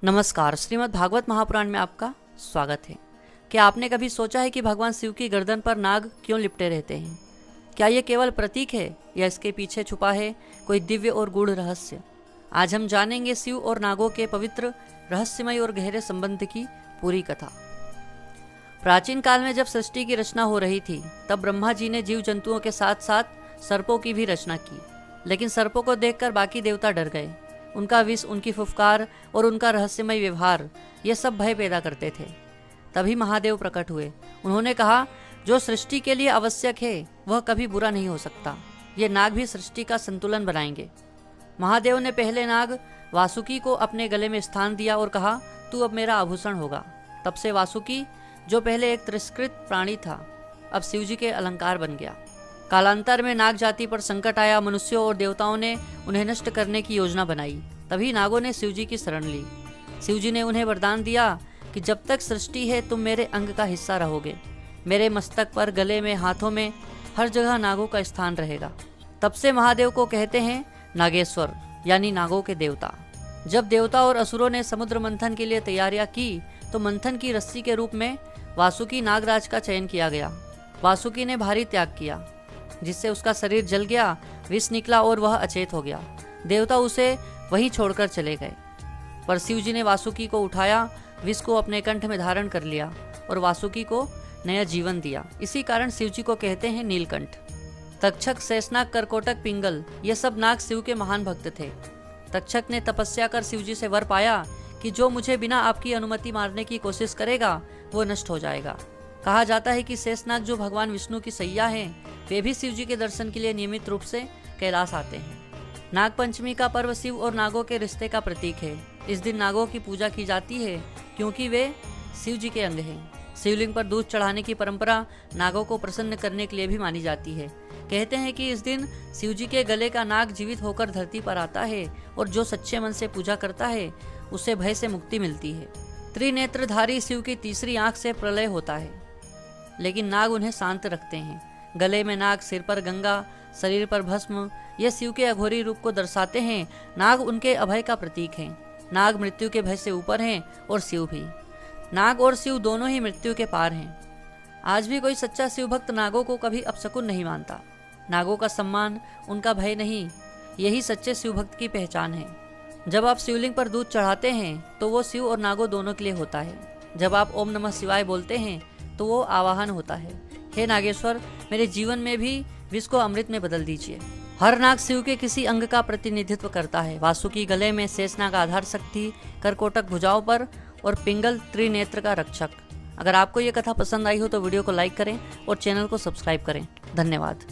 नमस्कार। श्रीमद् भागवत महापुराण में आपका स्वागत है। क्या आपने कभी सोचा है कि भगवान शिव की गर्दन पर नाग क्यों लिपटे रहते हैं? क्या ये केवल प्रतीक है या इसके पीछे छुपा है कोई दिव्य और गूढ़ रहस्य? आज हम जानेंगे शिव और नागों के पवित्र, रहस्यमय और गहरे संबंध की पूरी कथा। प्राचीन काल में जब सृष्टि की रचना हो रही थी, तब ब्रह्मा जी ने जीव जंतुओं के साथ साथ सर्पों की भी रचना की। लेकिन सर्पों को देखकर बाकी देवता डर गए। उनका विष, उनकी फुफकार और उनका रहस्यमय व्यवहार, ये सब भय पैदा करते थे। तभी महादेव प्रकट हुए। उन्होंने कहा, जो सृष्टि के लिए आवश्यक है वह कभी बुरा नहीं हो सकता। ये नाग भी सृष्टि का संतुलन बनाएंगे। महादेव ने पहले नाग वासुकी को अपने गले में स्थान दिया और कहा, तू अब मेरा आभूषण होगा। तब से वासुकी, जो पहले एक तिरस्कृत प्राणी था, अब शिवजी के अलंकार बन गया। कालांतर में नाग जाति पर संकट आया। मनुष्यों और देवताओं ने उन्हें नष्ट करने की योजना बनाई। तभी नागों ने शिवजी की शरण ली। शिवजी ने उन्हें वरदान दिया कि जब तक सृष्टि है तुम मेरे अंग का हिस्सा रहोगे। मेरे मस्तक पर, गले में, हाथों में, हर जगह नागों का स्थान रहेगा। तब से महादेव को कहते हैं नागेश्वर, यानी नागों के देवता। जब देवता और असुरों ने समुद्र मंथन के लिए तैयारियां की, तो मंथन की रस्सी के रूप में वासुकी नागराज का चयन किया गया। वासुकी ने भारी त्याग किया, जिससे उसका शरीर जल गया, विष निकला और वह अचेत हो गया। देवता उसे वहीं छोड़कर चले गए। पर शिवजी ने वासुकी को उठाया, विष को अपने कंठ में धारण कर लिया और वासुकी को नया जीवन दिया। इसी कारण शिवजी को कहते हैं नीलकंठ। तक्षक, शेषनाग, करकोटक, पिंगल, ये सब नाग शिव के महान भक्त थे। तक्षक ने तपस्या कर शिवजी से वर पाया कि जो मुझे बिना आपकी अनुमति मारने की कोशिश करेगा वो नष्ट हो जाएगा। कहा जाता है कि शेषनाग, जो भगवान विष्णु की सैया हैं, वे भी शिवजी के दर्शन के लिए नियमित रूप से कैलाश आते हैं। नागपंचमी का पर्व शिव और नागों के रिश्ते का प्रतीक है। इस दिन नागों की पूजा की जाती है क्योंकि वे शिवजी के अंग हैं। शिवलिंग पर दूध चढ़ाने की परंपरा नागों को प्रसन्न करने के लिए भी मानी जाती है। कहते हैं कि इस दिन शिवजी के गले का नाग जीवित होकर धरती पर आता है और जो सच्चे मन से पूजा करता है उसे भय से मुक्ति मिलती है। त्रिनेत्रधारी शिव की तीसरी आंख से प्रलय होता है, लेकिन नाग उन्हें शांत रखते हैं। गले में नाग, सिर पर गंगा, शरीर पर भस्म, ये शिव के अघोरी रूप को दर्शाते हैं। नाग उनके अभय का प्रतीक हैं। नाग मृत्यु के भय से ऊपर हैं और शिव भी। नाग और शिव दोनों ही मृत्यु के पार हैं। आज भी कोई सच्चा शिव भक्त नागों को कभी अपशकुन नहीं मानता। नागों का सम्मान, उनका भय नहीं, यही सच्चे शिव भक्त की पहचान है। जब आप शिवलिंग पर दूध चढ़ाते हैं तो वो शिव और नागों दोनों के लिए होता है। जब आप ओम नमः शिवाय बोलते हैं तो वो आवाहन होता है, हे नागेश्वर, मेरे जीवन में भी विष को अमृत में बदल दीजिए। हर नाग शिव के किसी अंग का प्रतिनिधित्व करता है। वासुकी गले में, शेषनाग आधार शक्ति, करकोटक भुजाओं पर और पिंगल त्रिनेत्र का रक्षक। अगर आपको ये कथा पसंद आई हो तो वीडियो को लाइक करें और चैनल को सब्सक्राइब करें। धन्यवाद।